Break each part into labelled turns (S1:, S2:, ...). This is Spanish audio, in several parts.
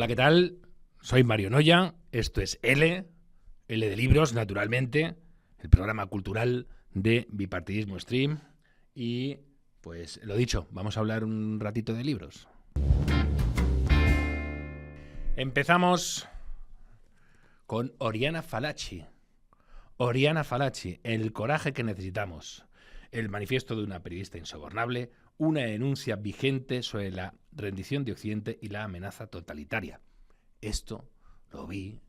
S1: Hola, ¿qué tal? Soy Mario Noya, esto es L de libros, naturalmente, el programa cultural de Bipartidismo Stream. Y, pues, lo dicho, vamos a hablar un ratito de libros. Empezamos con Oriana Fallaci. Oriana Fallaci, El coraje que necesitamos. El manifiesto de una periodista insobornable, una denuncia vigente sobre la rendición de Occidente y la amenaza totalitaria. Esto lo vi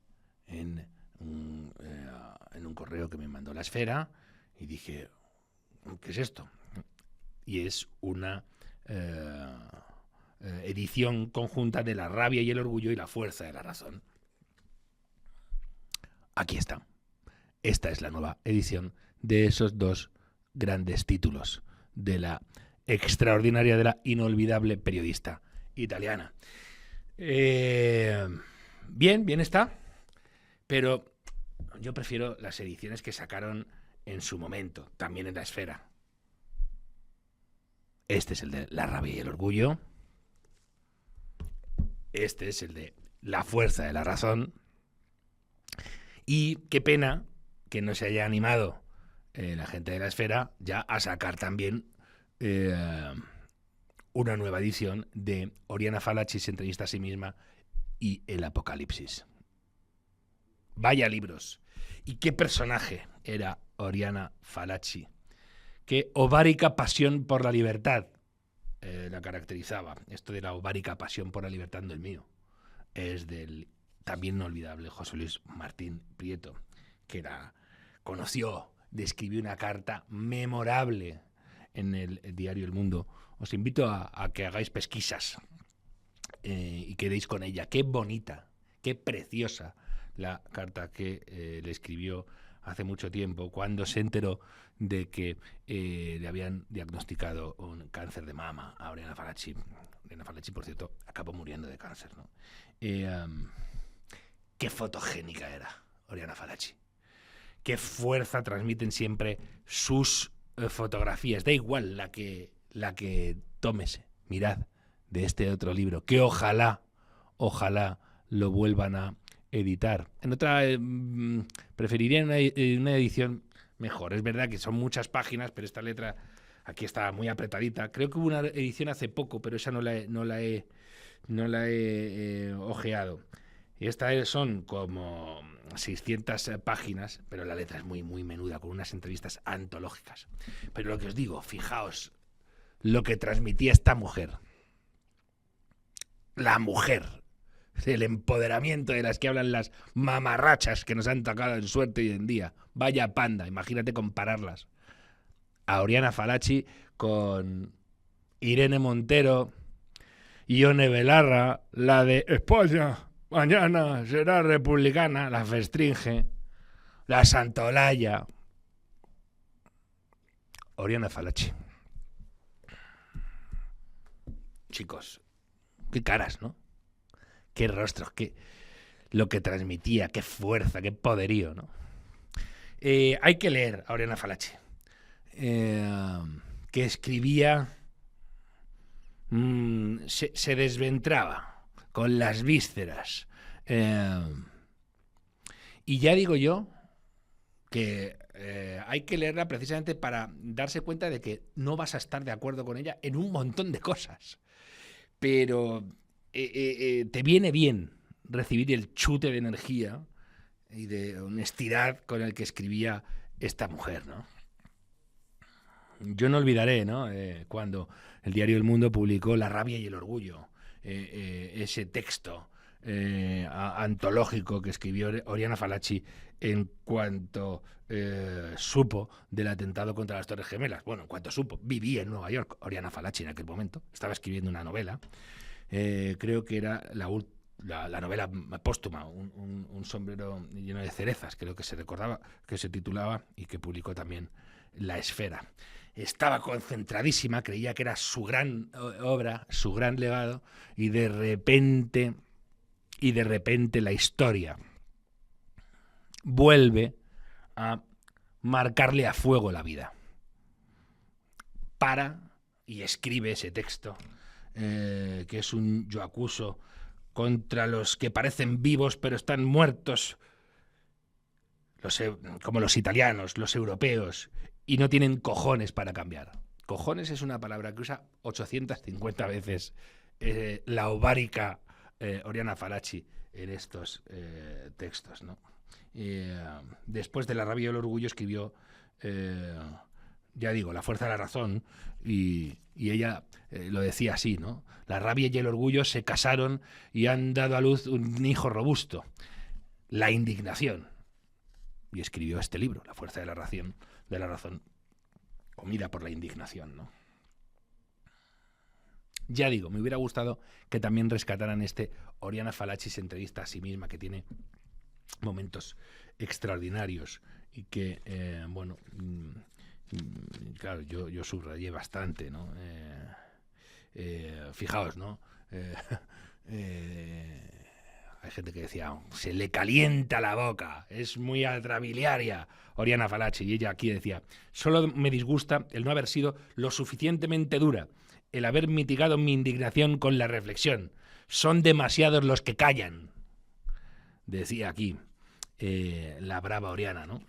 S1: en un correo que me mandó La Esfera y dije, ¿qué es esto? Y es una edición conjunta de La rabia y el orgullo y la fuerza de la razón. Aquí está. Esta es la nueva edición de esos dos grandes títulos de la extraordinaria, de la inolvidable periodista italiana. Bien está, pero yo prefiero las ediciones que sacaron en su momento, también en La Esfera. Este es el de La rabia y el orgullo. Este es el de La fuerza de la razón. Y qué pena que no se haya animado la gente de La Esfera ya a sacar también una nueva edición de Oriana Fallaci se entrevista a sí misma y el apocalipsis. Vaya libros. Y qué personaje era Oriana Fallaci. Qué ovárica pasión por la libertad la caracterizaba. Esto de la ovárica pasión por la libertad no es mío. Es del también inolvidable José Luis Martín Prieto, que describió una carta memorable en el diario El Mundo. Os invito a que hagáis pesquisas y quedéis con ella. Qué bonita, qué preciosa la carta que le escribió hace mucho tiempo, cuando se enteró de que le habían diagnosticado un cáncer de mama a Oriana Fallaci. Oriana Fallaci, por cierto, acabó muriendo de cáncer, ¿no? Qué fotogénica era Oriana Fallaci. Qué fuerza transmiten siempre sus fotografías. Da igual la que tómese. Mirad, de este otro libro, que ojalá lo vuelvan a editar. En otra, preferiría una edición mejor. Es verdad que son muchas páginas, pero esta letra aquí está muy apretadita. Creo que hubo una edición hace poco, pero esa no la he ojeado. Y estas son como 600 páginas, pero la letra es muy, muy menuda, con unas entrevistas antológicas. Pero lo que os digo, fijaos lo que transmitía esta mujer. La mujer. El empoderamiento de las que hablan las mamarrachas que nos han tocado en suerte hoy en día. Vaya panda, imagínate compararlas. A Oriana Fallaci con Irene Montero, Ione Belarra, la de España mañana será republicana, la Festringe, la Santolaya. Oriana Fallaci. Chicos, qué caras, ¿no? Qué rostros, qué lo que transmitía, qué fuerza, qué poderío, ¿no? Hay que leer a Oriana Fallaci, que escribía, se desventraba con las vísceras. Y ya digo yo que hay que leerla precisamente para darse cuenta de que no vas a estar de acuerdo con ella en un montón de cosas. Pero te viene bien recibir el chute de energía y de honestidad con el que escribía esta mujer, ¿no? Yo no olvidaré, ¿no? Cuando el diario El Mundo publicó La rabia y el orgullo, ese texto antológico que escribió Oriana Fallaci en cuanto supo del atentado contra las Torres Gemelas. Bueno, en cuanto supo, vivía en Nueva York Oriana Fallaci en aquel momento, estaba escribiendo una novela, creo que era la novela póstuma, un sombrero lleno de cerezas, creo que se recordaba, que se titulaba, y que publicó también La Esfera. Estaba concentradísima, creía que era su gran obra, su gran legado, y de repente la historia vuelve a marcarle a fuego la vida. Para y escribe ese texto, que es un yo acuso contra los que parecen vivos pero están muertos, como los italianos, los europeos, y no tienen cojones para cambiar. Cojones es una palabra que usa 850 veces la ovárica Oriana Fallaci en estos textos, ¿no? Después de La rabia y el orgullo escribió, ya digo, La fuerza de la razón, y ella lo decía así, ¿no? La rabia y el orgullo se casaron y han dado a luz un hijo robusto, la indignación. Y escribió este libro, La fuerza de la razón, comida por la indignación, ¿no? Ya digo, me hubiera gustado que también rescataran Oriana Fallaci se entrevista a sí misma, que tiene momentos extraordinarios y que, claro, yo subrayé bastante, ¿no? Fijaos, ¿no? Hay gente que decía, se le calienta la boca, es muy atrabiliaria Oriana Fallaci, y ella aquí decía, solo me disgusta el no haber sido lo suficientemente dura, el haber mitigado mi indignación con la reflexión. Son demasiados los que callan, decía aquí la brava Oriana, ¿no?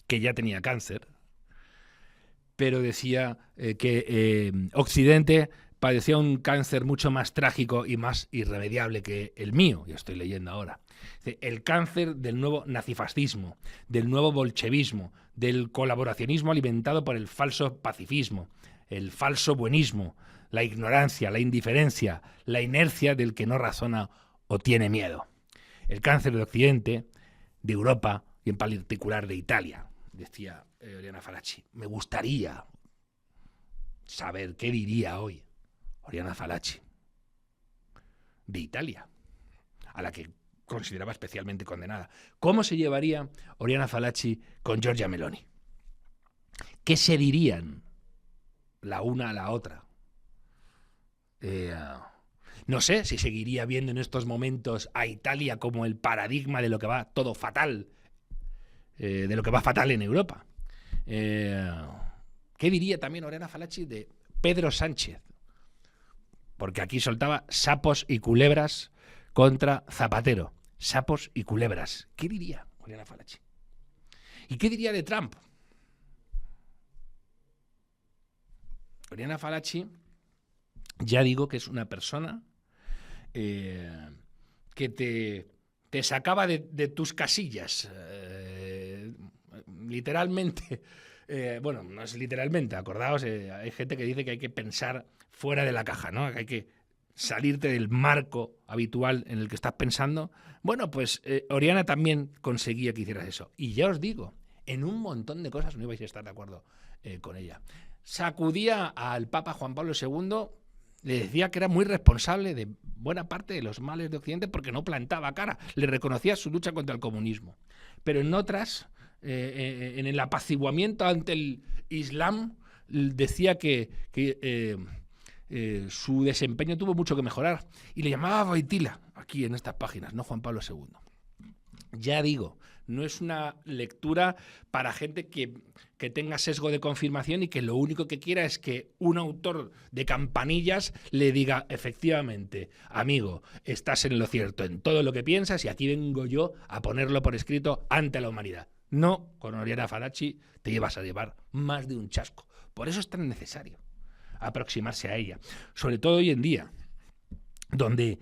S1: Que ya tenía cáncer, pero decía que Occidente padecía un cáncer mucho más trágico y más irremediable que el mío, ya estoy leyendo ahora. El cáncer del nuevo nazifascismo, del nuevo bolchevismo, del colaboracionismo alimentado por el falso pacifismo, el falso buenismo, la ignorancia, la indiferencia, la inercia del que no razona o tiene miedo. El cáncer de Occidente, de Europa y en particular de Italia, decía Oriana Fallaci. Me gustaría saber qué diría hoy Oriana Fallaci de Italia, a la que consideraba especialmente condenada. ¿Cómo se llevaría Oriana Fallaci con Giorgia Meloni? ¿Qué se dirían la una a la otra? No sé si seguiría viendo en estos momentos a Italia como el paradigma de lo que va todo fatal, de lo que va fatal en Europa. ¿Qué diría también Oriana Fallaci de Pedro Sánchez? Porque aquí soltaba sapos y culebras contra Zapatero. Sapos y culebras. ¿Qué diría Oriana Fallaci? ¿Y qué diría de Trump? Oriana Fallaci, ya digo que es una persona que te sacaba de tus casillas, literalmente. Bueno, no es literalmente, acordaos, hay gente que dice que hay que pensar fuera de la caja, ¿no? Que hay que salirte del marco habitual en el que estás pensando. Bueno, pues Oriana también conseguía que hicieras eso. Y ya os digo, en un montón de cosas no ibais a estar de acuerdo con ella. Sacudía al Papa Juan Pablo II, le decía que era muy responsable de buena parte de los males de Occidente porque no plantaba cara, le reconocía su lucha contra el comunismo. Pero en otras, en el apaciguamiento ante el Islam, decía que su desempeño tuvo mucho que mejorar y le llamaba Voitila aquí en estas páginas, no Juan Pablo II. Ya digo, no es una lectura para gente que tenga sesgo de confirmación y que lo único que quiera es que un autor de campanillas le diga, efectivamente, amigo, estás en lo cierto en todo lo que piensas y aquí vengo yo a ponerlo por escrito ante la humanidad. No, con Oriana Fallaci te ibas a llevar más de un chasco. Por eso es tan necesario aproximarse a ella, sobre todo hoy en día, donde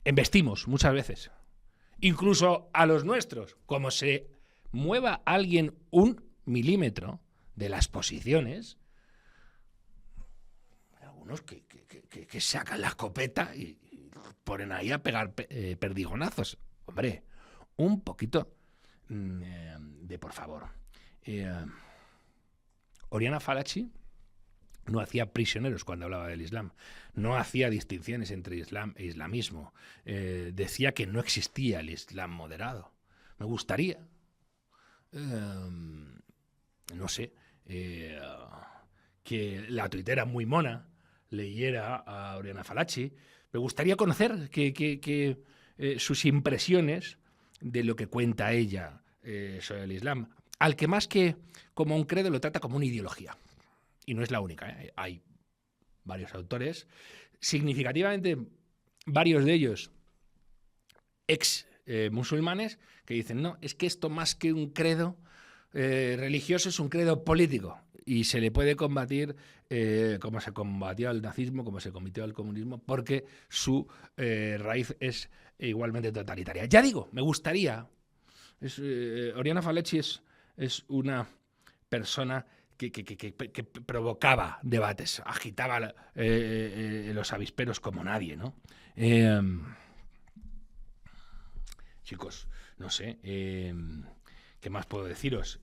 S1: embestimos muchas veces, incluso a los nuestros, como se mueva alguien 1 milímetro de las posiciones, algunos que sacan la escopeta y ponen ahí a pegar perdigonazos. Hombre, un poquito de por favor. Oriana Fallaci no hacía prisioneros cuando hablaba del Islam, no hacía distinciones entre Islam e islamismo, decía que no existía el Islam moderado. Me gustaría, no sé, que la tuitera muy mona leyera a Oriana Fallaci. Me gustaría conocer sus impresiones de lo que cuenta ella sobre el Islam, al que más que como un credo lo trata como una ideología. Y no es la única, ¿eh? Hay varios autores. significativamente varios de ellos ex musulmanes que dicen, no, es que esto más que un credo religioso es un credo político y se le puede combatir como se combatió al nazismo, como se combatió al comunismo, porque su raíz es igualmente totalitaria. Ya digo, me gustaría, Oriana Fallaci es una persona que provocaba debates, agitaba los avisperos como nadie, ¿no? Chicos, no sé, ¿qué más puedo deciros?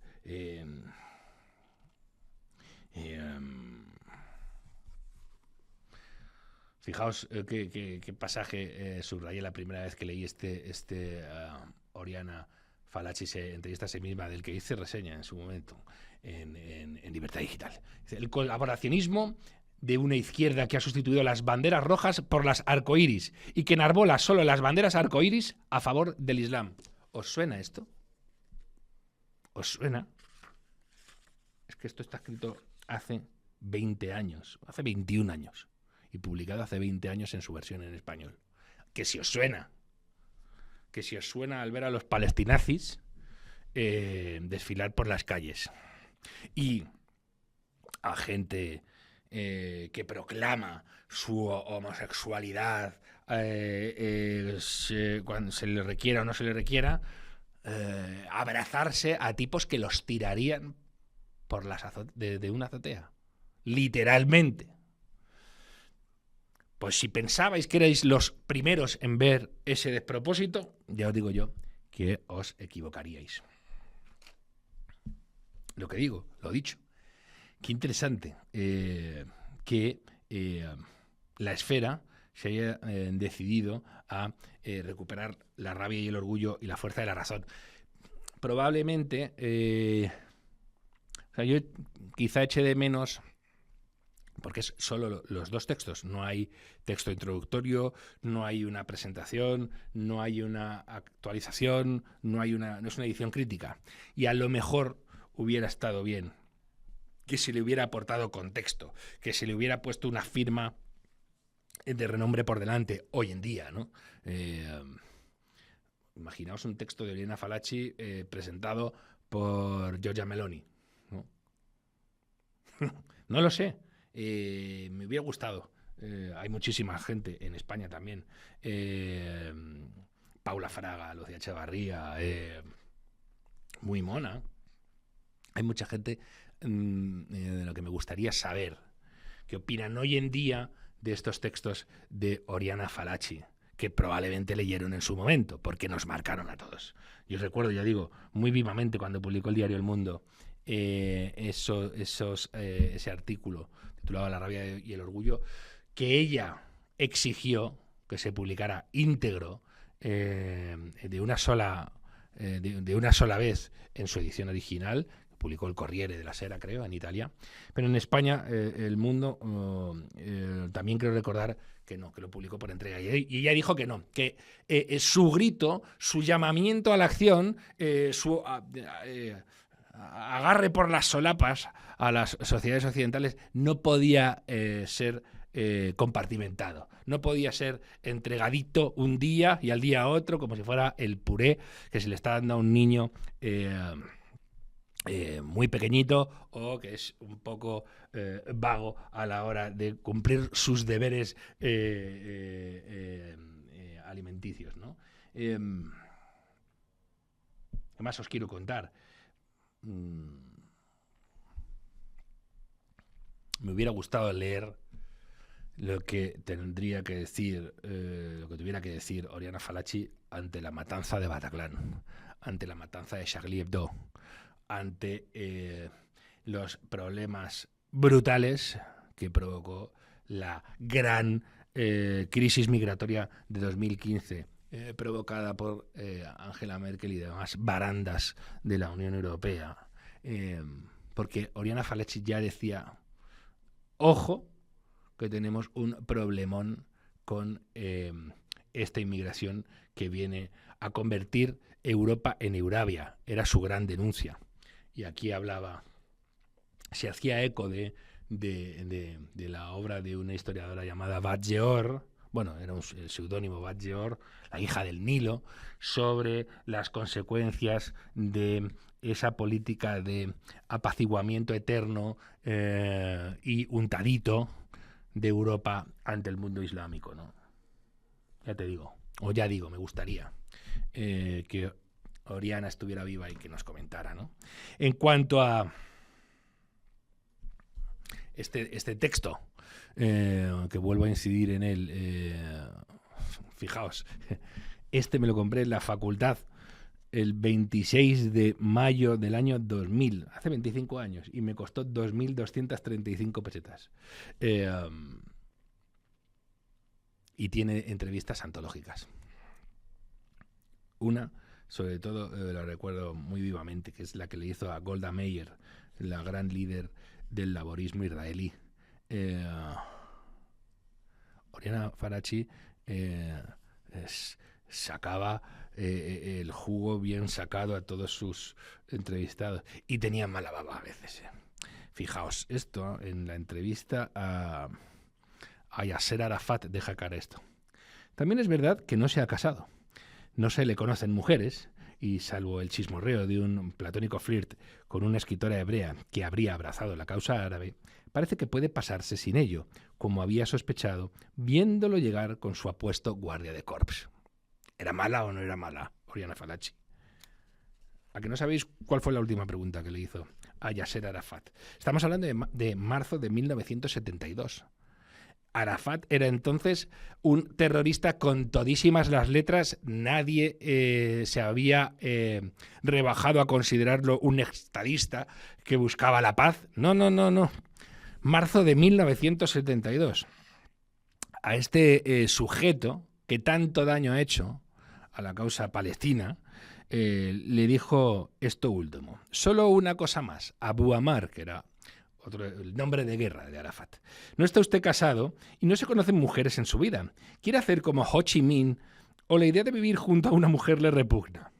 S1: Fijaos qué pasaje subrayé la primera vez que leí Oriana Fallaci se entrevista a sí misma, del que hice reseña en su momento en Libertad Digital. Dice, el colaboracionismo de una izquierda que ha sustituido las banderas rojas por las arcoíris y que enarbola solo las banderas arcoíris a favor del Islam. ¿Os suena esto? ¿Os suena? Es que esto está escrito hace 20 años, hace 21 años, y publicado hace 20 años en su versión en español. Que si os suena al ver a los palestinazis desfilar por las calles y a gente que proclama su homosexualidad cuando se le requiera o no se le requiera, abrazarse a tipos que los tirarían por de una azotea, literalmente. Pues si pensabais que erais los primeros en ver ese despropósito, ya os digo yo que os equivocaríais. Lo que digo, lo dicho. Qué interesante que la esfera se haya decidido a recuperar la rabia y el orgullo y la fuerza de la razón. Probablemente, yo quizá eche de menos, porque es solo los dos textos, no hay texto introductorio, no hay una presentación, no hay una actualización, no es una edición crítica. Y a lo mejor hubiera estado bien que se le hubiera aportado contexto, que se le hubiera puesto una firma de renombre por delante hoy en día, ¿no? Imaginaos un texto de Oriana Fallaci presentado por Giorgia Meloni, ¿no? No lo sé, me hubiera gustado. Hay muchísima gente en España también. Paula Fraga, Lucía Echevarría, muy mona. Hay mucha gente de lo que me gustaría saber qué opinan hoy en día de estos textos de Oriana Fallaci, que probablemente leyeron en su momento, porque nos marcaron a todos. Yo recuerdo, ya digo, muy vivamente cuando publicó el diario El Mundo ese artículo titulado La rabia y el orgullo, que ella exigió que se publicara íntegro de una sola vez en su edición original. Publicó el Corriere della Sera, creo, en Italia. Pero en España, El Mundo, también creo recordar que no, que lo publicó por entrega. Y ella dijo que no, que su grito, su llamamiento a la acción, su agarre por las solapas a las sociedades occidentales no podía ser compartimentado. No podía ser entregadito un día y al día otro, como si fuera el puré que se le está dando a un niño muy pequeñito o que es un poco vago a la hora de cumplir sus deberes alimenticios, ¿no? ¿Qué más os quiero contar? Me hubiera gustado leer lo que tuviera que decir Oriana Fallaci ante la matanza de Bataclan, ante la matanza de Charlie Hebdo, ante los problemas brutales que provocó la gran crisis migratoria de 2015, provocada por Angela Merkel y demás barandas de la Unión Europea. Porque Oriana Fallaci ya decía, ojo, que tenemos un problemón con esta inmigración que viene a convertir Europa en Eurabia. Era su gran denuncia. Y aquí hablaba, se hacía eco de de la obra de una historiadora llamada Batjeor, bueno, era el seudónimo Batjeor, la hija del Nilo, sobre las consecuencias de esa política de apaciguamiento eterno y untadito de Europa ante el mundo islámico, ¿no? Ya te digo, me gustaría que Oriana estuviera viva y que nos comentara, ¿no? En cuanto a este texto, que vuelvo a incidir en él, fijaos, me lo compré en la facultad el 26 de mayo del año 2000, hace 25 años, y me costó 2.235 pesetas. Y tiene entrevistas antológicas. Una, sobre todo, la recuerdo muy vivamente, que es la que le hizo a Golda Meir, la gran líder del laborismo israelí. Oriana Fallaci sacaba el jugo bien sacado a todos sus entrevistados y tenía mala baba a veces. Fijaos, esto en la entrevista a Yasser Arafat deja caer esto. También es verdad que no se ha casado. No se le conocen mujeres y, salvo el chismorreo de un platónico flirt con una escritora hebrea que habría abrazado la causa árabe, parece que puede pasarse sin ello, como había sospechado, viéndolo llegar con su apuesto guardia de corps. ¿Era mala o no era mala Oriana Fallaci? ¿A que no sabéis cuál fue la última pregunta que le hizo a Yasser Arafat? Estamos hablando de marzo de 1972. Arafat era entonces un terrorista con todísimas las letras. Nadie se había rebajado a considerarlo un estadista que buscaba la paz. No. Marzo de 1972. A este sujeto que tanto daño ha hecho a la causa palestina, le dijo esto último. Solo una cosa más. Abu Amar, que era el nombre de guerra de Arafat. No está usted casado y no se conocen mujeres en su vida. ¿Quiere hacer como Ho Chi Minh o la idea de vivir junto a una mujer le repugna?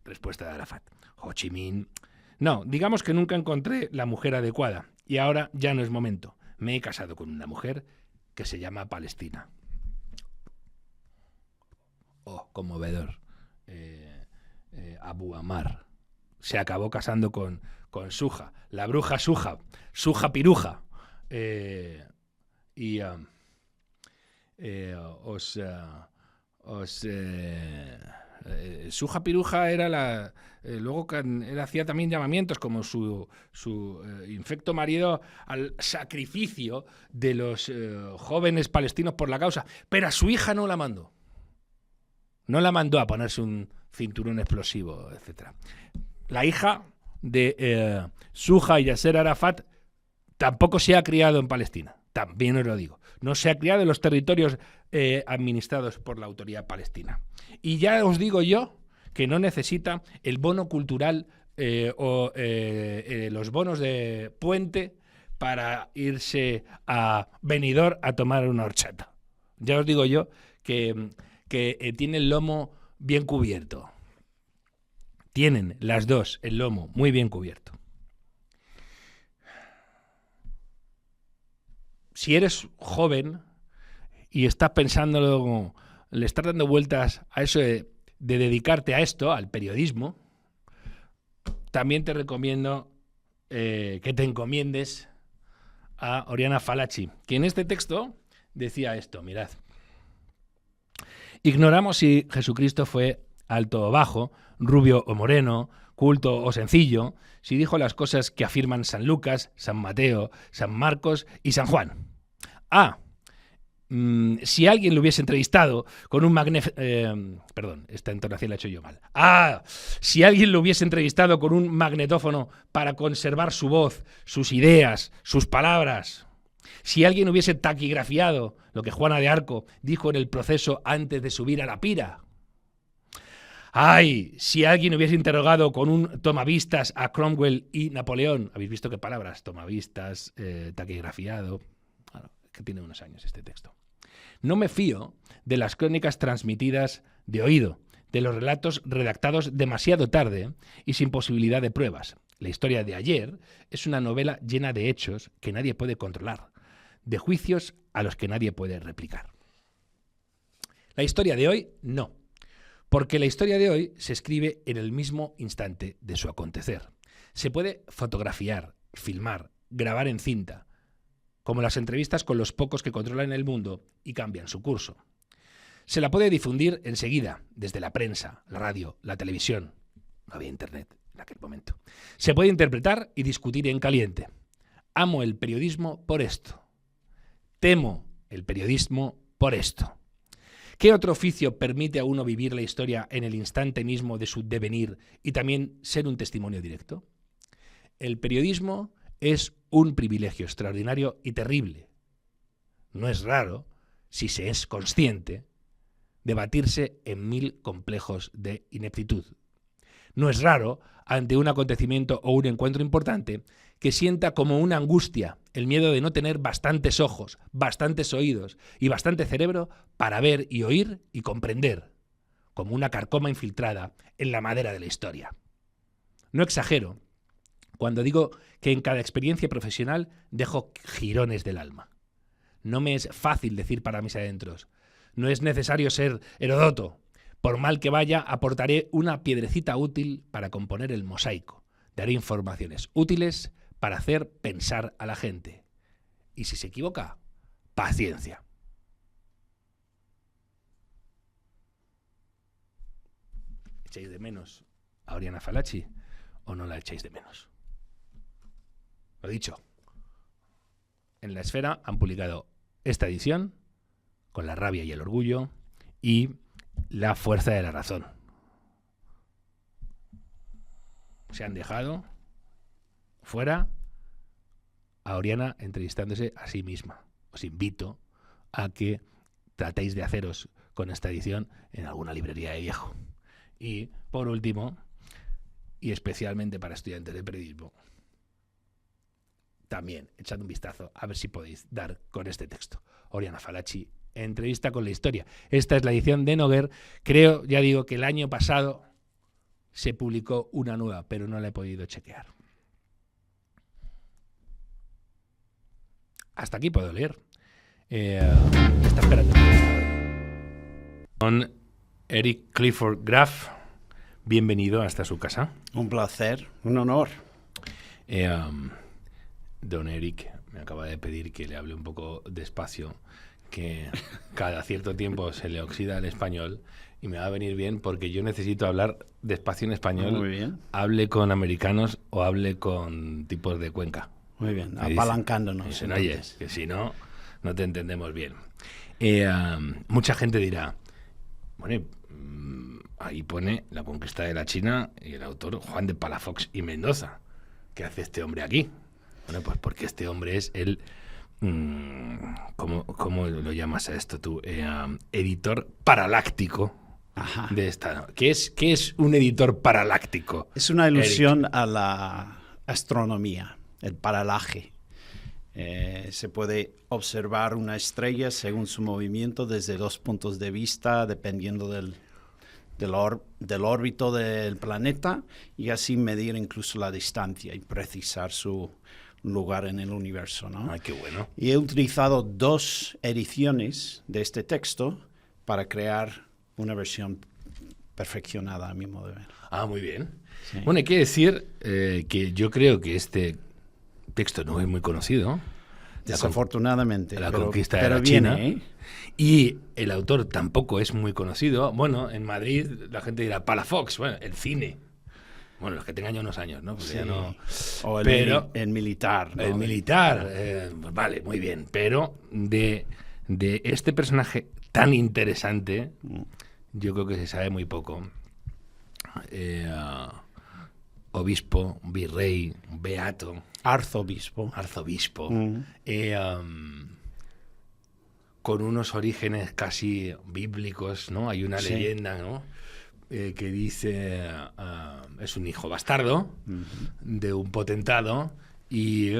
S1: Respuesta de Arafat. Ho Chi Minh. No, digamos que nunca encontré la mujer adecuada y ahora ya no es momento. Me he casado con una mujer que se llama Palestina. Oh, conmovedor. Abu Amar se acabó casando con Suja, la bruja Suja Piruja. Suja Piruja era luego hacía también llamamientos como su infecto marido al sacrificio de los jóvenes palestinos por la causa, pero a su hija no la mandó. No la mandó a ponerse un cinturón explosivo, etc. La hija de Suja y Yasser Arafat tampoco se ha criado en Palestina, también os lo digo. No se ha criado en los territorios administrados por la autoridad palestina. Y ya os digo yo que no necesita el bono cultural o los bonos de puente para irse a Benidorm a tomar una horchata. Ya os digo yo que tiene el lomo bien cubierto. Tienen las dos el lomo muy bien cubierto. Si eres joven y estás pensando, le estás dando vueltas a eso de dedicarte a esto, al periodismo, también te recomiendo que te encomiendes a Oriana Fallaci, que en este texto decía esto, mirad. Ignoramos si Jesucristo fue alto o bajo, rubio o moreno, culto o sencillo, si dijo las cosas que afirman San Lucas, San Mateo, San Marcos y San Juan. Si alguien lo hubiese entrevistado con un perdón, esta entonación la he hecho yo mal. Si alguien lo hubiese entrevistado con un magnetófono para conservar su voz, sus ideas, sus palabras. Si alguien hubiese taquigrafiado lo que Juana de Arco dijo en el proceso antes de subir a la pira. Si alguien hubiese interrogado con un tomavistas a Cromwell y Napoleón. ¿Habéis visto qué palabras? Tomavistas, taquigrafiado. Bueno, que tiene unos años este texto. No me fío de las crónicas transmitidas de oído, de los relatos redactados demasiado tarde y sin posibilidad de pruebas. La historia de ayer es una novela llena de hechos que nadie puede controlar, de juicios a los que nadie puede replicar. La historia de hoy, no. Porque la historia de hoy se escribe en el mismo instante de su acontecer. Se puede fotografiar, filmar, grabar en cinta, como las entrevistas con los pocos que controlan el mundo y cambian su curso. Se la puede difundir enseguida, desde la prensa, la radio, la televisión. No había internet en aquel momento. Se puede interpretar y discutir en caliente. Amo el periodismo por esto. Temo el periodismo por esto. ¿Qué otro oficio permite a uno vivir la historia en el instante mismo de su devenir y también ser un testimonio directo? El periodismo es un privilegio extraordinario y terrible. No es raro, si se es consciente, debatirse en 1000 complejos de ineptitud. No es raro, ante un acontecimiento o un encuentro importante, que sienta como una angustia el miedo de no tener bastantes ojos, bastantes oídos y bastante cerebro para ver y oír y comprender, como una carcoma infiltrada en la madera de la historia. No exagero cuando digo que en cada experiencia profesional dejo jirones del alma. No me es fácil decir para mis adentros. No es necesario ser Heródoto. Por mal que vaya, aportaré una piedrecita útil para componer el mosaico. Daré informaciones útiles para hacer pensar a la gente. Y si se equivoca, paciencia. ¿Echáis de menos a Oriana Fallaci o no la echáis de menos? Lo dicho, en La Esfera han publicado esta edición con La rabia y el orgullo y La fuerza de la razón. Se han dejado fuera a Oriana entrevistándose a sí misma. Os invito a que tratéis de haceros con esta edición en alguna librería de viejo. Y por último, y especialmente para estudiantes de periodismo, también echad un vistazo a ver si podéis dar con este texto. Oriana Fallaci, entrevista con la historia. Esta es la edición de Noguer. Creo, ya digo, que el año pasado se publicó una nueva, pero no la he podido chequear. Hasta aquí puedo leer. Está esperando. Con Eric Clifford Graf, bienvenido hasta su casa.
S2: Un placer, un honor.
S1: Don Eric me acaba de pedir que le hable un poco despacio, que cada cierto tiempo se le oxida el español y me va a venir bien porque yo necesito hablar despacio en español.
S2: Muy bien.
S1: Hable con americanos o hable con tipos de Cuenca.
S2: Muy bien,
S1: Me
S2: apalancándonos.
S1: Dicen, oye, que si no, no te entendemos bien. Mucha gente dirá, bueno, ahí pone La conquista de la China y el autor Juan de Palafox y Mendoza. ¿Qué hace este hombre aquí? Bueno, pues porque este hombre es el... ¿Cómo lo llamas a esto tú? Editor paraláctico.
S2: Ajá.
S1: De esta. ¿Qué es un editor paraláctico?
S2: Es una ilusión a la astronomía, el paralaje. Se puede observar una estrella según su movimiento desde 2 puntos de vista, dependiendo del órbito del planeta, y así medir incluso la distancia y precisar su lugar en el universo, ¿no?
S1: Ay, qué bueno.
S2: Y he utilizado 2 ediciones de este texto para crear una versión perfeccionada a mi modo de ver.
S1: Ah, muy bien.
S2: Sí.
S1: Bueno, hay que decir que yo creo que este texto no es muy conocido.
S2: Desafortunadamente.
S1: La conquista de la
S2: viene,
S1: China.
S2: ¿eh?
S1: Y el autor tampoco es muy conocido. Bueno, en Madrid la gente dirá Palafox, bueno, el cine. Bueno, los que tengan ya unos años, ¿no? Porque
S2: Sí.
S1: ya no...
S2: O el militar, ¿no?
S1: El militar, pues vale, muy bien. Pero de este personaje tan interesante, yo creo que se sabe muy poco. Obispo, virrey, beato,
S2: Arzobispo.
S1: con unos orígenes casi bíblicos, ¿no? Hay una
S2: Sí.
S1: leyenda, ¿no? Que dice, es un hijo bastardo de un potentado y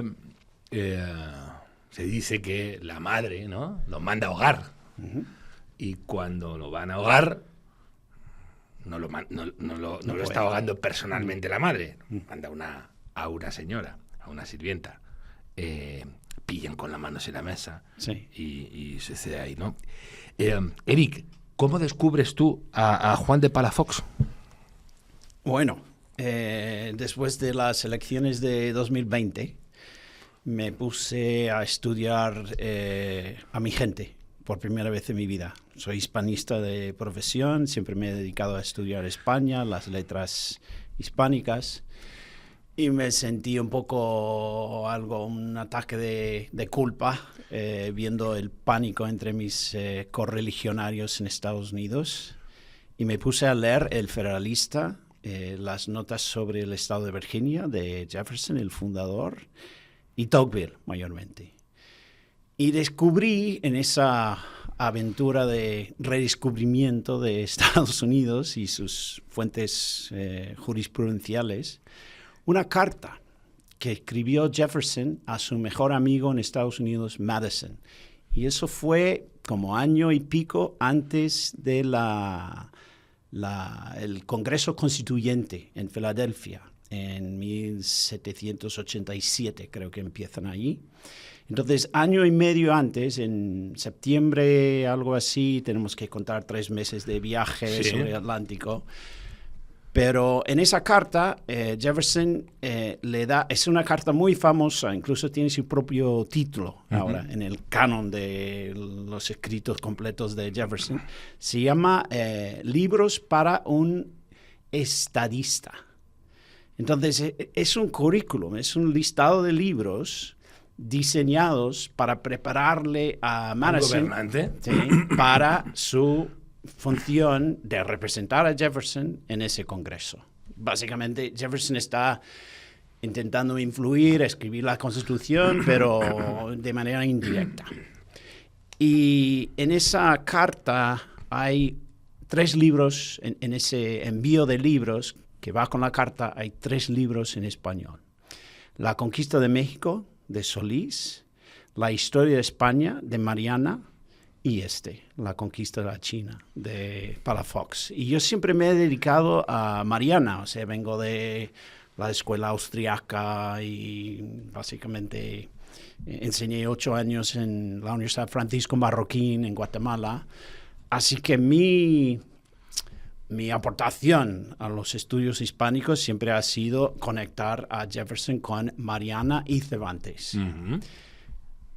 S1: se dice que la madre, ¿no? Lo manda a ahogar. Y cuando lo van a ahogar, lo está ahogando personalmente la madre. Manda a una señora, a una sirvienta. Pillan con las manos en la mesa.
S2: Sí.
S1: Y sucede ahí, ¿no? Eric, ¿cómo descubres tú a Juan de Palafox?
S2: Bueno, después de las elecciones de 2020, me puse a estudiar a mi gente por primera vez en mi vida. Soy hispanista de profesión, siempre me he dedicado a estudiar España, las letras hispánicas, y me sentí un ataque de culpa, viendo el pánico entre mis correligionarios en Estados Unidos, y me puse a leer El Federalista, las notas sobre el estado de Virginia, de Jefferson, el fundador, y Tocqueville, mayormente. Y descubrí en esa aventura de redescubrimiento de Estados Unidos y sus fuentes jurisprudenciales, una carta que escribió Jefferson a su mejor amigo en Estados Unidos, Madison. Y eso fue como año y pico antes de el Congreso Constituyente en Filadelfia, en 1787, creo que empiezan allí. Entonces, año y medio antes, en septiembre, algo así, tenemos que contar 3 meses de viaje sobre el Atlántico. Pero en esa carta, Jefferson le da, es una carta muy famosa, incluso tiene su propio título ahora en el canon de los escritos completos de Jefferson. Se llama Libros para un estadista. Entonces, es un currículum, es un listado de libros diseñados para prepararle a Madison para su función de representar a Jefferson en ese congreso. Básicamente, Jefferson está intentando influir, escribir la Constitución, pero de manera indirecta. Y en esa carta hay 3 libros, en ese envío de libros que va con la carta, hay 3 libros en español. La conquista de México, de Solís, La historia de España, de Mariana, y La conquista de la China, de Palafox. Y yo siempre me he dedicado a Mariana, o sea, vengo de la escuela austriaca y básicamente enseñé 8 años en la Universidad Francisco Marroquín en Guatemala. Así que mi aportación a los estudios hispánicos siempre ha sido conectar a Jefferson con Mariana y Cervantes. Uh-huh.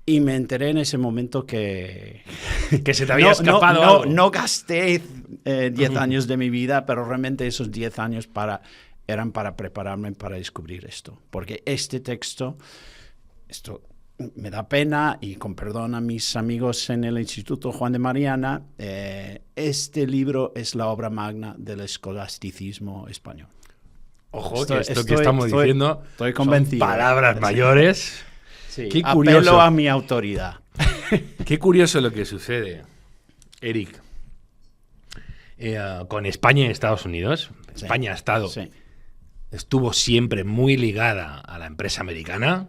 S2: Y me enteré en ese momento que
S1: se te había escapado algo.
S2: No gasté 10 años de mi vida, pero realmente esos 10 años eran para prepararme para descubrir esto. Porque este texto, esto me da pena, y con perdón a mis amigos en el Instituto Juan de Mariana, este libro es la obra magna del escolasticismo español.
S1: Ojo, que esto que estamos diciendo
S2: estoy convencido.
S1: Son palabras mayores.
S2: Sí, qué curioso. Apelo a mi autoridad.
S1: Qué curioso lo que sucede, Eric, con España y Estados Unidos. Sí. España estuvo siempre muy ligada a la empresa americana,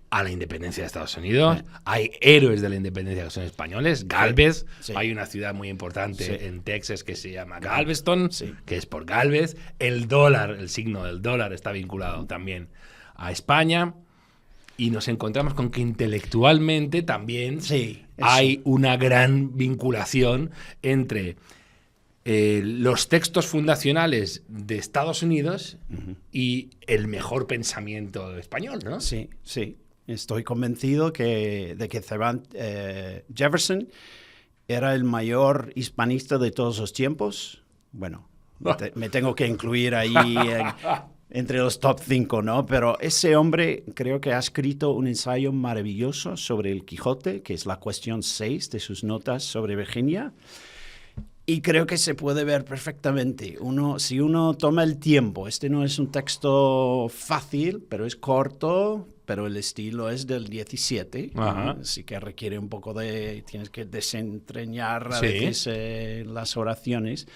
S1: a la independencia de Estados Unidos. Sí. Hay héroes de la independencia que son españoles. Galvez, hay una ciudad muy importante en Texas que se llama Galveston, que es por Galvez. El dólar, el signo del dólar está vinculado también a España. Y nos encontramos con que intelectualmente también hay una gran vinculación entre los textos fundacionales de Estados Unidos y el mejor pensamiento español, ¿no?
S2: Sí. Estoy convencido de que Jefferson era el mayor hispanista de todos los tiempos. Bueno, me tengo que incluir ahí entre los top 5, ¿no? Pero ese hombre creo que ha escrito un ensayo maravilloso sobre el Quijote, que es la cuestión 6 de sus notas sobre Virginia. Y creo que se puede ver perfectamente. Si uno toma el tiempo, este no es un texto fácil, pero es corto, pero el estilo es del 17, así que requiere un poco tienes que desentrañar a veces las oraciones.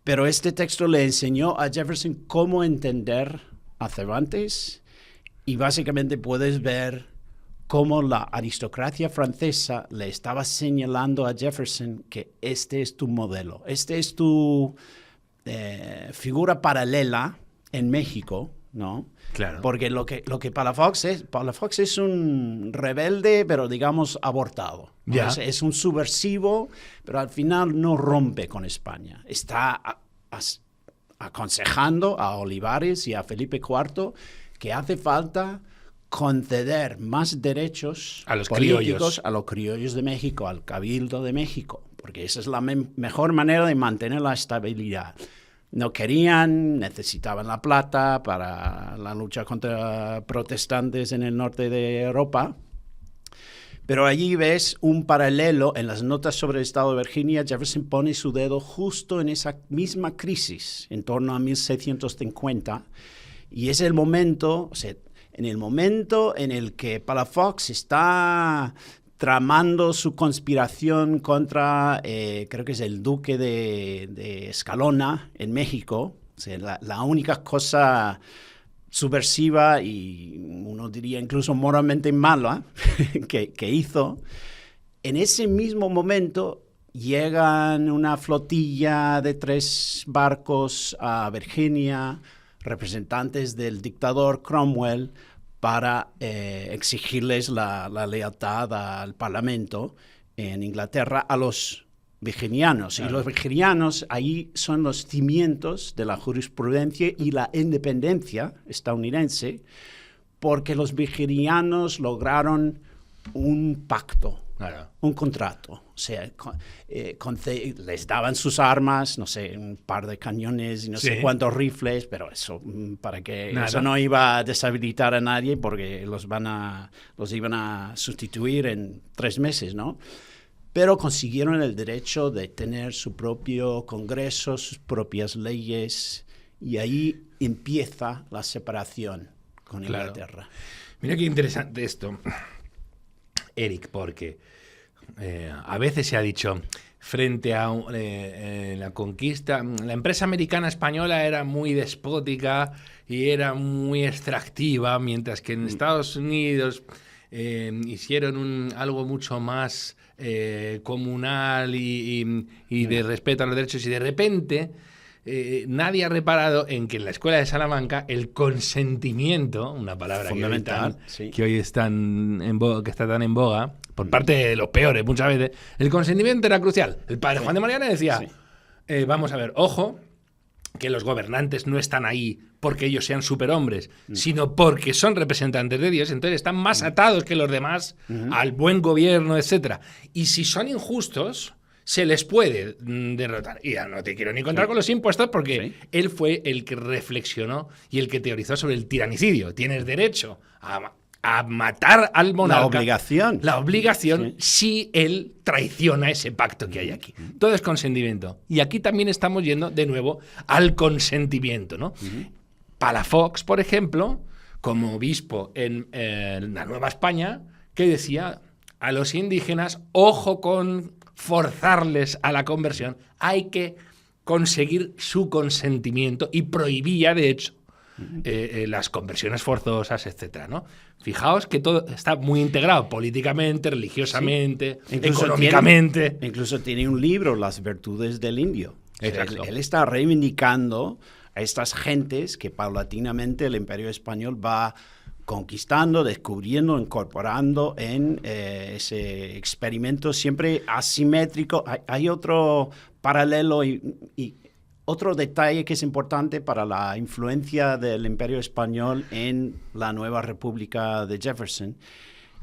S2: Pero este texto le enseñó a Jefferson cómo entender a Cervantes, y básicamente puedes ver cómo la aristocracia francesa le estaba señalando a Jefferson que este es tu modelo, este es tu figura paralela en México, ¿no?
S1: Claro.
S2: Porque lo que Palafox es un rebelde, pero digamos abortado, ¿no?
S1: Ya.
S2: Es un subversivo, pero al final no rompe con España. Está aconsejando a Olivares y a Felipe IV que hace falta conceder más derechos
S1: a los
S2: políticos
S1: criollos.
S2: a los criollos de México, al Cabildo de México, porque esa es la mejor manera de mantener la estabilidad. No querían, necesitaban la plata para la lucha contra protestantes en el norte de Europa. Pero allí ves un paralelo en las notas sobre el estado de Virginia. Jefferson pone su dedo justo en esa misma crisis, en torno a 1650. Y es el momento, o sea, en el momento en el que Palafox está tramando su conspiración contra, creo que es el duque de Escalona en México. O sea, la única cosa subversiva y uno diría incluso moralmente mala que hizo. En ese mismo momento llegan una flotilla de 3 barcos a Virginia, representantes del dictador Cromwell, para exigirles la lealtad al Parlamento en Inglaterra a los virginianos. Claro. Y los virginianos ahí son los cimientos de la jurisprudencia y la independencia estadounidense, porque los virginianos lograron un pacto, claro, un contrato. O sea, les daban sus armas, no sé, un par de cañones y no sé cuántos rifles, pero eso eso no iba a deshabilitar a nadie porque los iban a sustituir en 3 meses, ¿no? Pero consiguieron el derecho de tener su propio Congreso, sus propias leyes, y ahí empieza la separación con Inglaterra.
S1: Mira qué interesante esto, Eric, porque a veces se ha dicho, frente a la conquista, la empresa americana española era muy despótica y era muy extractiva, mientras que en Estados Unidos hicieron algo mucho más comunal y de respeto a los derechos, y de repente nadie ha reparado en que en la escuela de Salamanca el consentimiento, una palabra fundamental que hoy está tan en boga por parte de los peores muchas veces, el consentimiento era crucial. El padre Juan de Mariana decía, vamos a ver, ojo, que los gobernantes no están ahí porque ellos sean superhombres, sino porque son representantes de Dios, entonces están más atados que los demás al buen gobierno, etcétera. Y si son injustos, se les puede derrotar. Y ya no te quiero ni contar con los impuestos, porque él fue el que reflexionó y el que teorizó sobre el tiranicidio. Tienes derecho a matar al monarca. La obligación si él traiciona ese pacto que hay aquí. Todo es consentimiento. Y aquí también estamos yendo de nuevo al consentimiento, ¿no? Palafox, por ejemplo, como obispo en la Nueva España, que decía a los indígenas, ojo con forzarles a la conversión, hay que conseguir su consentimiento, y prohibía, de hecho, las conversiones forzosas, etcétera, ¿no? Fijaos que todo está muy integrado políticamente, religiosamente, económicamente.
S2: Incluso tiene un libro, Las virtudes del indio.
S1: Exacto.
S2: O sea, él está reivindicando a estas gentes que paulatinamente el Imperio Español va conquistando, descubriendo, incorporando en ese experimento siempre asimétrico. Hay otro paralelo y otro detalle que es importante para la influencia del Imperio Español en la nueva República de Jefferson.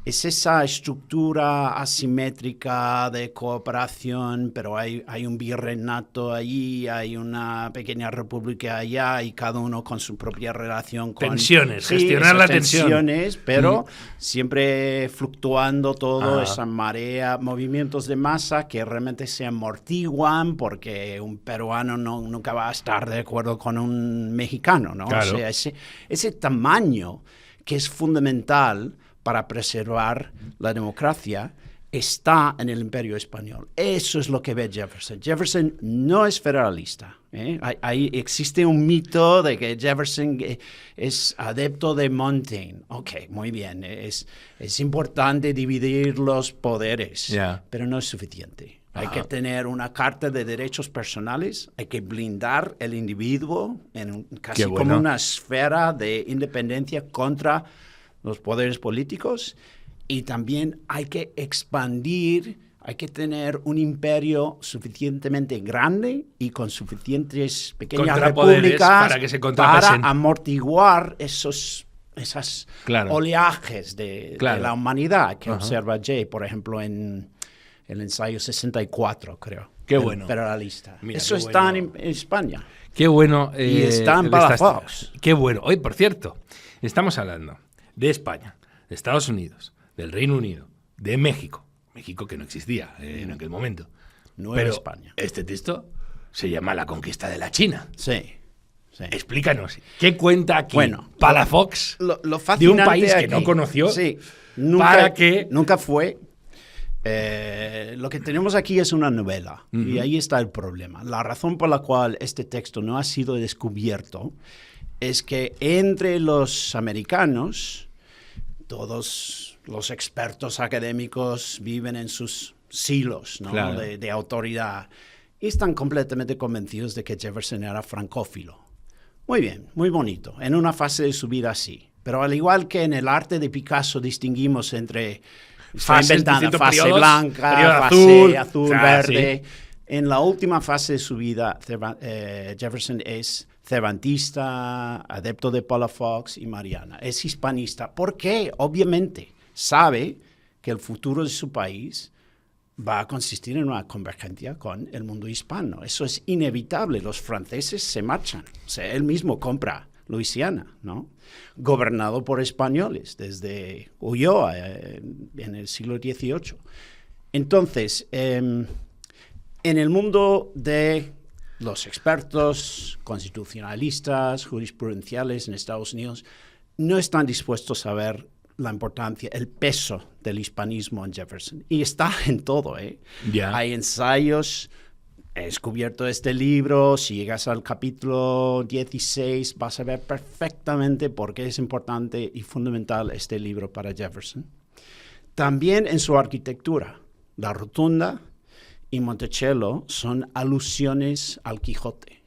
S2: Es esa estructura asimétrica de cooperación, pero hay un virreinato allí, hay una pequeña república allá, y cada uno con su propia relación con...
S1: Tensiones, gestionar la tensión.
S2: Pero siempre fluctuando todo, esa marea, movimientos de masa que realmente se amortiguan, porque un peruano nunca va a estar de acuerdo con un mexicano, ¿no?
S1: Claro.
S2: O sea, ese tamaño que es fundamental para preservar la democracia está en el Imperio Español. Eso es lo que ve Jefferson. Jefferson no es federalista. Ahí existe un mito de que Jefferson es adepto de Montaigne. Ok, muy bien. Es importante dividir los poderes, pero no es suficiente. Hay que tener una carta de derechos personales, hay que blindar el individuo casi como una esfera de independencia contra los poderes políticos, y también hay que expandir, hay que tener un imperio suficientemente grande y con suficientes pequeñas repúblicas
S1: para que se contrapesen,
S2: para amortiguar esas oleajes de la humanidad que observa Jay, por ejemplo, en el ensayo 64, creo.
S1: Qué bueno.
S2: Federalista.
S1: Mira,
S2: eso está en España.
S1: Qué bueno.
S2: Y está en Palafox.
S1: Qué bueno. Hoy, por cierto, estamos hablando de España, de Estados Unidos, del Reino Unido, de México. México que no existía en aquel momento.
S2: Nueva España.
S1: Este texto se llama La conquista de la China.
S2: Sí.
S1: Explícanos, ¿qué cuenta aquí Palafox
S2: lo
S1: de un país que no conoció?
S2: Sí, nunca fue. Lo que tenemos aquí es una novela, y ahí está el problema. La razón por la cual este texto no ha sido descubierto es que entre los americanos, todos los expertos académicos viven en sus silos, ¿no?
S1: Claro.
S2: de autoridad, y están completamente convencidos de que Jefferson era francófilo. Muy bien, muy bonito, en una fase de su vida sí. Pero al igual que en el arte de Picasso distinguimos entre fase blanca, fase azul, verde. Sí. En la última fase de su vida, Jefferson es cervantista, adepto de Palafox y Mariana. Es hispanista. ¿Por qué? Obviamente sabe que el futuro de su país va a consistir en una convergencia con el mundo hispano. Eso es inevitable. Los franceses se marchan. O sea, él mismo compra Luisiana, ¿no? Gobernado por españoles desde Ulloa en el siglo XVIII. Entonces, en el mundo de los expertos constitucionalistas, jurisprudenciales en Estados Unidos, no están dispuestos a ver la importancia, el peso del hispanismo en Jefferson. Y está en todo, ¿eh?
S1: Yeah.
S2: Hay ensayos. He descubierto este libro. Si llegas al capítulo 16, vas a ver perfectamente por qué es importante y fundamental este libro para Jefferson. También en su arquitectura. La Rotunda y Monticello son alusiones al Quijote.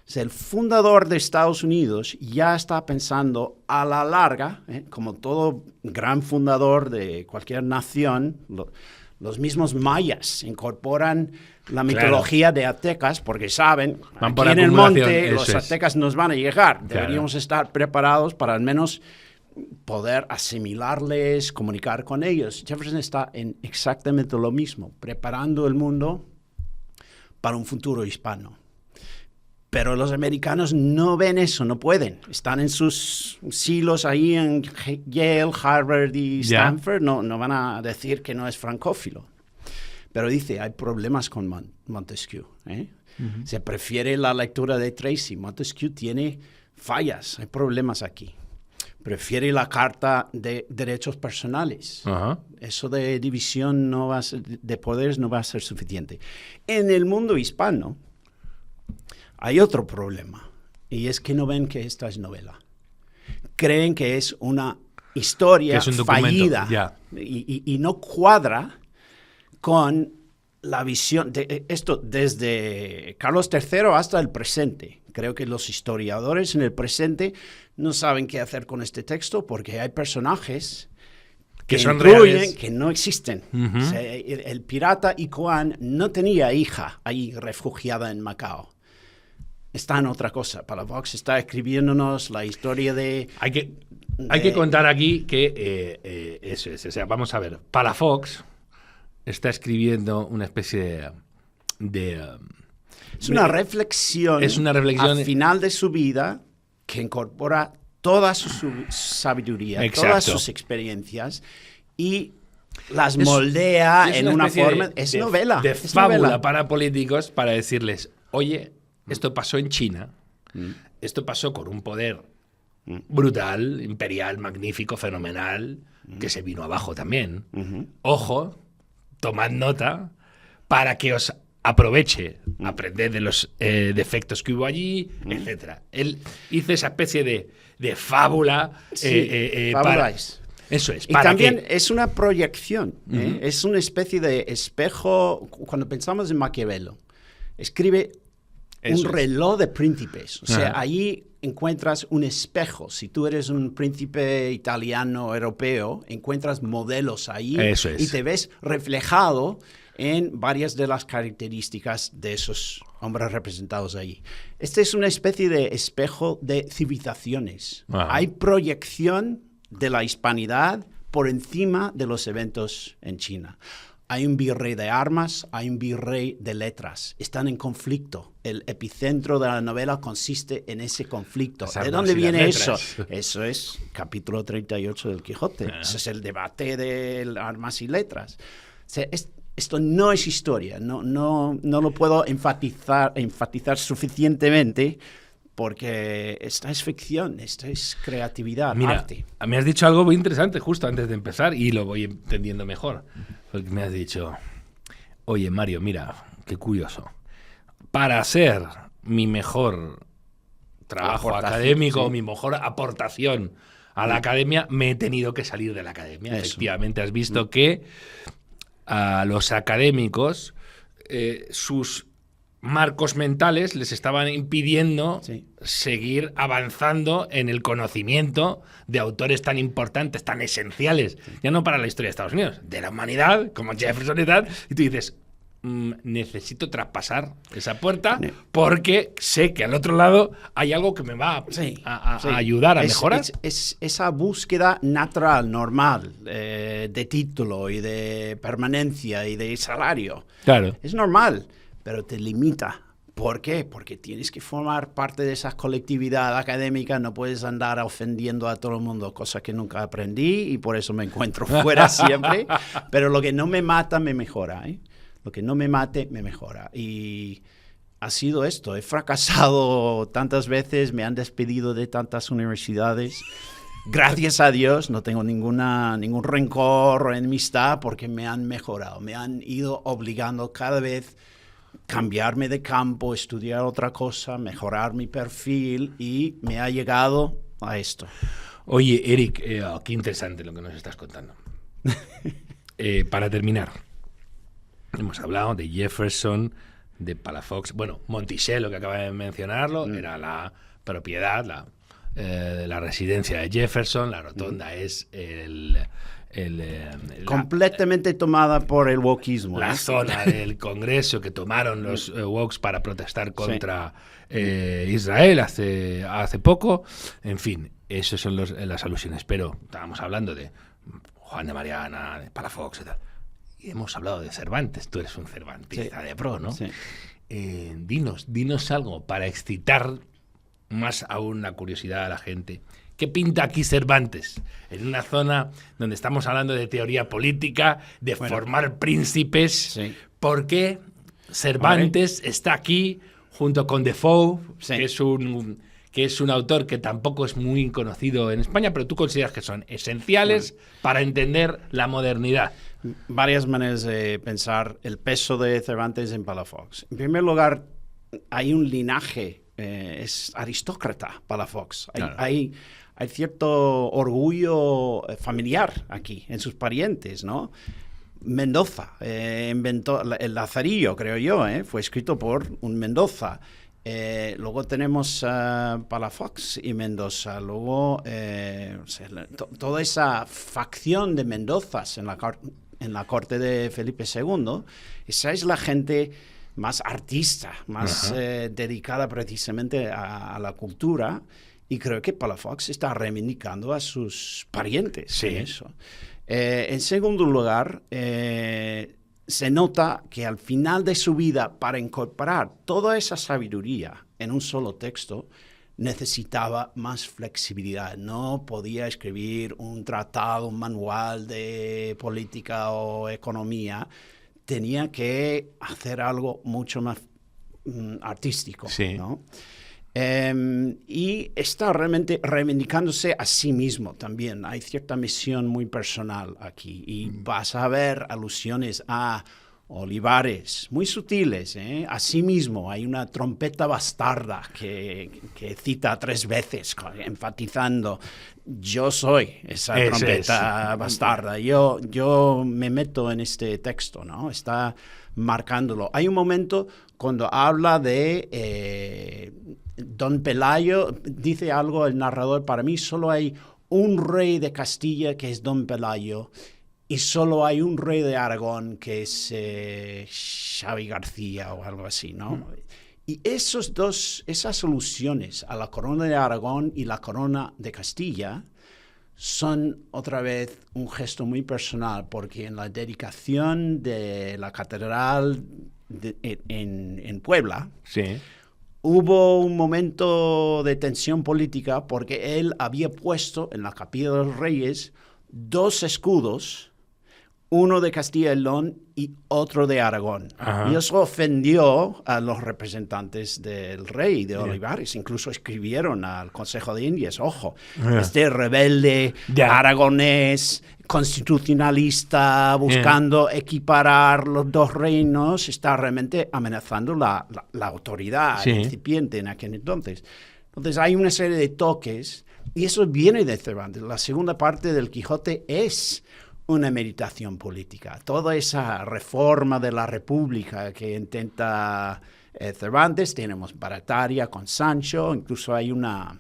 S2: O sea, el fundador de Estados Unidos ya está pensando a la larga, como todo gran fundador de cualquier nación, los mismos mayas incorporan la mitología de aztecas porque saben, aquí en el monte los aztecas nos van a llegar. Deberíamos estar preparados para al menos poder asimilarles, comunicar con ellos. Jefferson está en exactamente lo mismo, preparando el mundo para un futuro hispano. Pero los americanos no ven eso, no pueden. Están en sus silos ahí en Yale, Harvard y Stanford. No van a decir que no es francófilo. Pero dice, hay problemas con Montesquieu. Se prefiere la lectura de Tracy. Montesquieu tiene fallas, hay problemas aquí. Prefiere la Carta de Derechos Personales. Eso de división de poderes no va a ser suficiente. En el mundo hispano hay otro problema, y es que no ven que esta es novela. Creen que es una historia fallida y no cuadra con la visión de esto desde Carlos III hasta el presente. Creo que los historiadores en el presente no saben qué hacer con este texto porque hay personajes que son reales, que no existen. O sea, el pirata Ikoan no tenía hija ahí refugiada en Macao. Está en otra cosa. Palafox está escribiéndonos la historia de...
S1: Hay que contar aquí que eso es. O sea, vamos a ver. Palafox está escribiendo una especie de
S2: es una reflexión al final de su vida que incorpora toda su sabiduría, todas sus experiencias y las moldea en una forma... Es novela.
S1: De fábula para políticos para decirles, oye... Esto pasó en China, esto pasó con un poder brutal, imperial, magnífico, fenomenal, que se vino abajo también. Ojo, tomad nota para que os aproveche, aprended de los defectos que hubo allí, etc. Él hizo esa especie de fábula Eso es.
S2: Y también es una proyección, es una especie de espejo. Cuando pensamos en Maquiavelo, escribe un reloj de príncipes. O sea, allí encuentras un espejo. Si tú eres un príncipe italiano, europeo, encuentras modelos ahí y te ves reflejado en varias de las características de esos hombres representados allí. Este es una especie de espejo de civilizaciones. Hay proyección de la hispanidad por encima de los eventos en China. Hay un virrey de armas, hay un virrey de letras. Están en conflicto. El epicentro de la novela consiste en ese conflicto. ¿De dónde viene eso? Eso es capítulo 38 del Quijote. Ese es el debate de armas y letras. O sea, esto no es historia. No lo puedo enfatizar suficientemente, porque esta es ficción, esta es creatividad, arte.
S1: Me has dicho algo muy interesante justo antes de empezar y lo voy entendiendo mejor. Porque me has dicho, oye Mario, mira, qué curioso. Para hacer mi mejor trabajo académico, mi mejor aportación a la academia, me he tenido que salir de la academia. Eso. Efectivamente, has visto que a los académicos sus marcos mentales les estaban impidiendo seguir avanzando en el conocimiento de autores tan importantes, tan esenciales, ya no para la historia de Estados Unidos, de la humanidad, como Jefferson y tal, y tú dices, necesito traspasar esa puerta porque sé que al otro lado hay algo que me va a ayudar a mejorar.
S2: Es esa búsqueda natural, normal, de título y de permanencia y de salario.
S1: Claro.
S2: Es normal, pero te limita. ¿Por qué? Porque tienes que formar parte de esa colectividad académica, no puedes andar ofendiendo a todo el mundo, cosa que nunca aprendí y por eso me encuentro fuera siempre. Pero lo que no me mata, me mejora, ¿eh? Lo que no me mate, me mejora. Y ha sido esto. He fracasado tantas veces, me han despedido de tantas universidades. Gracias a Dios no tengo ningún rencor o enemistad porque me han mejorado, me han ido obligando cada vez cambiarme de campo, estudiar otra cosa, mejorar mi perfil y me ha llegado a esto.
S1: Oye, Eric, qué interesante lo que nos estás contando. Para terminar, hemos hablado de Jefferson, de Palafox. Bueno, Monticello, que acaba de mencionarlo, era la propiedad, la residencia de Jefferson. La rotonda es
S2: completamente tomada por el wokismo.
S1: La zona del Congreso que tomaron los woks para protestar contra Israel hace poco. En fin, esas son las alusiones. Pero estábamos hablando de Juan de Mariana, de Palafox y tal. Y hemos hablado de Cervantes. Tú eres un cervantista de pro, ¿no? Sí. Dinos algo para excitar más aún la curiosidad a la gente. ¿Qué pinta aquí Cervantes? En una zona donde estamos hablando de teoría política, de formar príncipes. Sí. ¿Por qué Cervantes está aquí junto con Defoe, que es un autor que tampoco es muy conocido en España, pero tú consideras que son esenciales para entender la modernidad?
S2: Varias maneras de pensar el peso de Cervantes en Palafox. En primer lugar, hay un linaje, es aristócrata Palafox. Hay cierto orgullo familiar aquí, en sus parientes, ¿no? Mendoza inventó el Lazarillo, creo yo, fue escrito por un Mendoza. Luego tenemos Palafox y Mendoza. Luego toda esa facción de Mendozas en la corte de Felipe II, esa es la gente más artista, más dedicada precisamente a la cultura. Y creo que Palafox está reivindicando a sus parientes.
S1: Sí.
S2: Eso. En segundo lugar, se nota que al final de su vida, para incorporar toda esa sabiduría en un solo texto, necesitaba más flexibilidad. No podía escribir un tratado, un manual de política o economía. Tenía que hacer algo mucho más artístico, ¿no? Y está realmente reivindicándose a sí mismo también. Hay cierta misión muy personal aquí y vas a ver alusiones a olivares, muy sutiles. Asimismo, hay una trompeta bastarda que cita 3 veces, enfatizando, yo soy esa trompeta bastarda. Yo me meto en este texto, ¿no? Está marcándolo. Hay un momento cuando habla de Don Pelayo, dice algo el narrador, para mí solo hay un rey de Castilla que es Don Pelayo, y solo hay un rey de Aragón que es Xavi García o algo así, ¿no? Y esas alusiones a la corona de Aragón y la corona de Castilla son otra vez un gesto muy personal, porque en la dedicación de la catedral en Puebla, hubo un momento de tensión política porque él había puesto en la Capilla de los Reyes 2 escudos, uno de Castilla y León y otro de Aragón. Ajá. Y eso ofendió a los representantes del rey de Olivares. Incluso escribieron al Consejo de Indias, ojo, este rebelde aragonés, constitucionalista, buscando equiparar los 2 reinos, está realmente amenazando la autoridad incipiente en aquel entonces. Entonces hay una serie de toques, y eso viene de Cervantes. La segunda parte del Quijote es una meditación política. Toda esa reforma de la República que intenta Cervantes, tenemos Barataria con Sancho, incluso hay una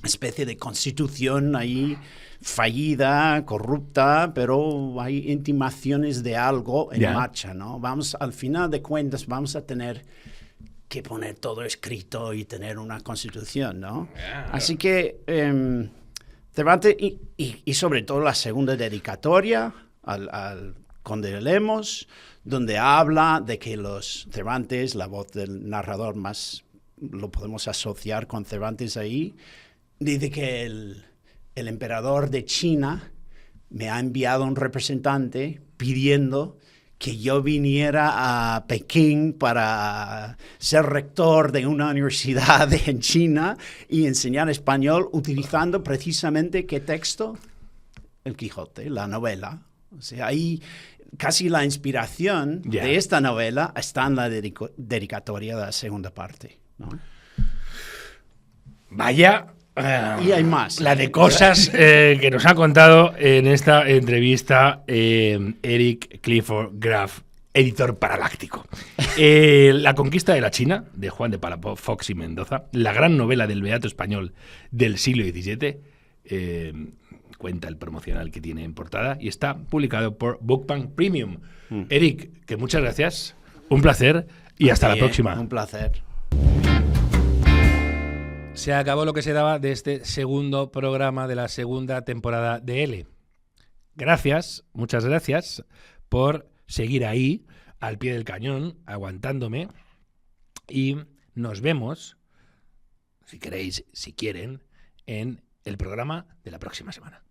S2: especie de constitución ahí fallida, corrupta, pero hay intimaciones de algo en marcha, ¿no? Al final de cuentas, vamos a tener que poner todo escrito y tener una constitución, ¿no? Así que Cervantes, y sobre todo la segunda dedicatoria al conde de Lemos, donde habla de que los Cervantes, la voz del narrador más lo podemos asociar con Cervantes ahí, dice que el emperador de China me ha enviado un representante pidiendo que yo viniera a Pekín para ser rector de una universidad en China y enseñar español utilizando precisamente ¿qué texto? El Quijote, la novela. O sea, ahí casi la inspiración de esta novela está en la dedicatoria de la segunda parte, ¿no?
S1: Vaya...
S2: y hay más.
S1: La de cosas que nos ha contado en esta entrevista Eric Clifford Graf, editor Paraláctico. La conquista de la China, de Juan de Palafox y Mendoza, la gran novela del beato español del siglo XVII, cuenta el promocional que tiene en portada, y está publicado por Bookbank Premium. Eric, que muchas gracias, un placer y hasta la próxima.
S2: Un placer.
S1: Se acabó lo que se daba de este segundo programa de la segunda temporada de L. Gracias, muchas gracias por seguir ahí, al pie del cañón, aguantándome. Y nos vemos, si queréis, si quieren, en el programa de la próxima semana.